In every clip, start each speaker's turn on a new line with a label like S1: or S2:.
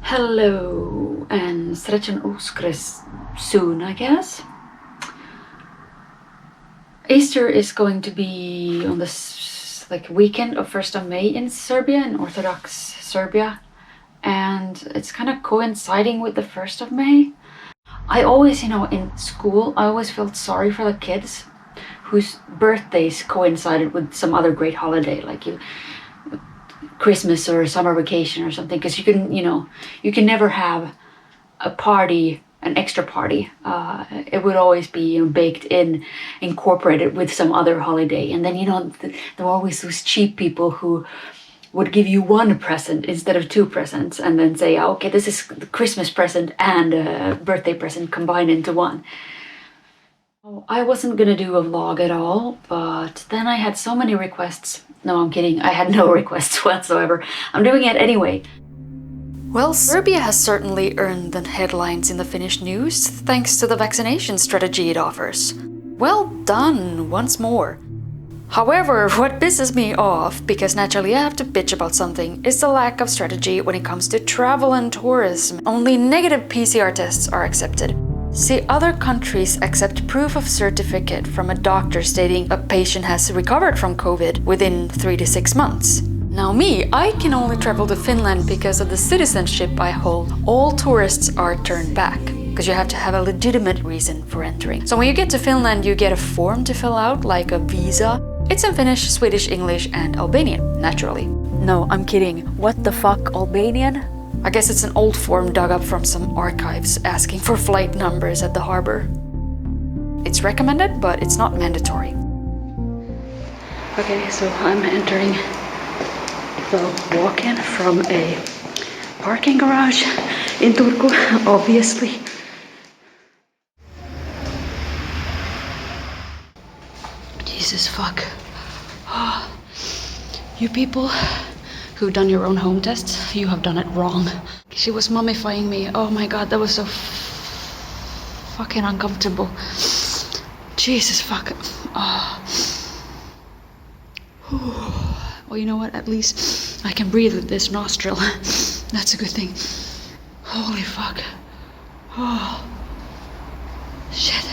S1: Hello, and srećan Uskrs soon, I guess. Easter is going to be on this weekend of 1st of May in Serbia, in Orthodox Serbia, and it's kind of coinciding with the 1st of May. I always, in school, I always felt sorry for the kids whose birthdays coincided with some other great holiday, Christmas or summer vacation or something, because you can never have a party, an extra party. It would always be baked in, incorporated with some other holiday. And then there were always those cheap people who would give you one present instead of two presents, and then say, okay, this is the Christmas present and a birthday present combined into one. I wasn't gonna do a vlog at all, but then I had so many requests. No, I'm kidding. I had no requests whatsoever. I'm doing it anyway. Well, Serbia has certainly earned the headlines in the Finnish news thanks to the vaccination strategy it offers. Well done once more. However, what pisses me off, because naturally I have to bitch about something, is the lack of strategy when it comes to travel and tourism. Only negative PCR tests are accepted. See, other countries accept proof of certificate from a doctor stating a patient has recovered from COVID within 3 to 6 months. Now I can only travel to Finland because of the citizenship I hold. All tourists are turned back, because you have to have a legitimate reason for entering. So when you get to Finland, you get a form to fill out, like a visa. It's in Finnish, Swedish, English, and Albanian, naturally. No, I'm kidding. What the fuck, Albanian? I guess it's an old form dug up from some archives asking for flight numbers at the harbor. It's recommended, but it's not mandatory. Okay, so I'm entering the walk-in from a parking garage in Turku, obviously. Jesus fuck. Oh, you people who've done your own home tests, you have done it wrong. She was mummifying me. Oh my god, that was so fucking uncomfortable. Jesus fuck. Oh. Well, you know what? At least I can breathe with this nostril. That's a good thing. Holy fuck. Oh. Shit.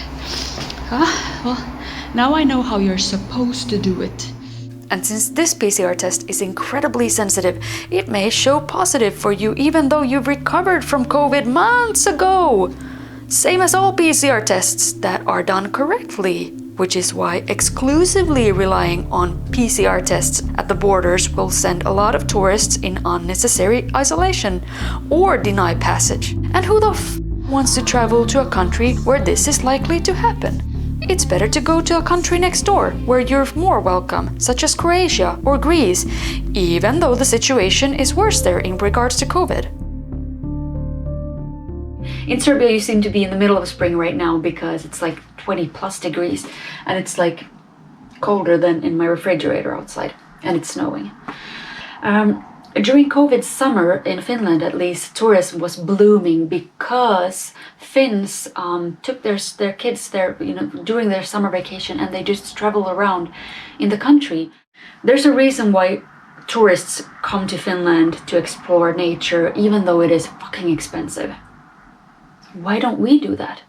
S1: Well, now I know how you're supposed to do it. And since this PCR test is incredibly sensitive, it may show positive for you even though you've recovered from COVID months ago. Same as all PCR tests that are done correctly, which is why exclusively relying on PCR tests at the borders will send a lot of tourists in unnecessary isolation or deny passage. And who the wants to travel to a country where this is likely to happen? It's better to go to a country next door where you're more welcome, such as Croatia or Greece, even though the situation is worse there in regards to COVID. In Serbia, you seem to be in the middle of spring right now because it's 20 plus degrees and it's colder than in my refrigerator outside, and it's snowing. During COVID summer in Finland, at least, tourism was blooming because Finns took their kids there, during their summer vacation, and they just travel around in the country. There's a reason why tourists come to Finland to explore nature, even though it is fucking expensive. Why don't we do that?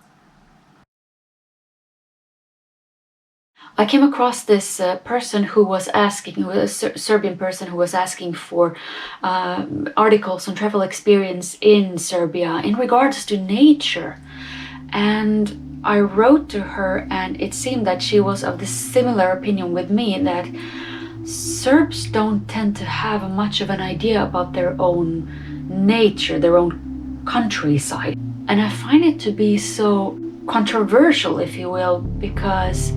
S1: I came across this person who was asking, a Serbian person who was asking for articles on travel experience in Serbia in regards to nature. And I wrote to her, and it seemed that she was of the similar opinion with me, that Serbs don't tend to have much of an idea about their own nature, their own countryside. And I find it to be so controversial, if you will, because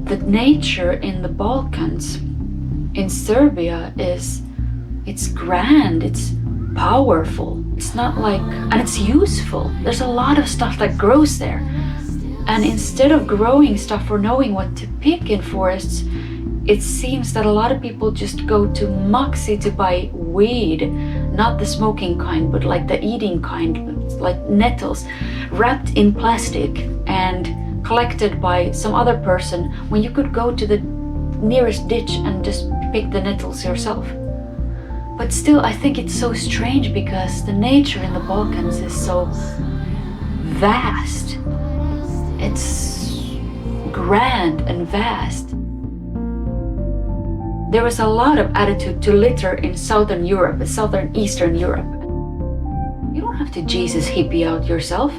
S1: the nature in the Balkans, in Serbia, it's grand, it's powerful, it's not and it's useful. There's a lot of stuff that grows there. And instead of growing stuff or knowing what to pick in forests, it seems that a lot of people just go to Maxi to buy weed, not the smoking kind, but the eating kind, like nettles, wrapped in plastic and collected by some other person, when you could go to the nearest ditch and just pick the nettles yourself. But still, I think it's so strange because the nature in the Balkans is so vast. It's grand and vast. There is a lot of attitude to litter in Southern Europe, Southern Eastern Europe. You don't have to Jesus hippie out yourself.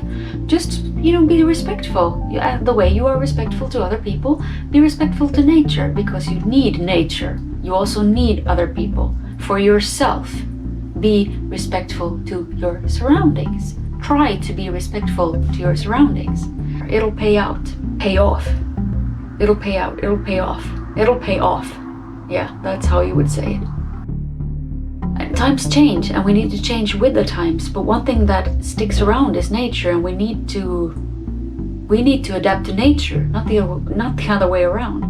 S1: Just, be respectful. The way you are respectful to other people, be respectful to nature, because you need nature. You also need other people. For yourself, be respectful to your surroundings. Try to be respectful to your surroundings. It'll pay out. Pay off. It'll pay out. It'll pay off. It'll pay off. Yeah, that's how you would say it. And times change, and we need to change with the times. But one thing that sticks around is nature, and we need to adapt to nature, not the other way around.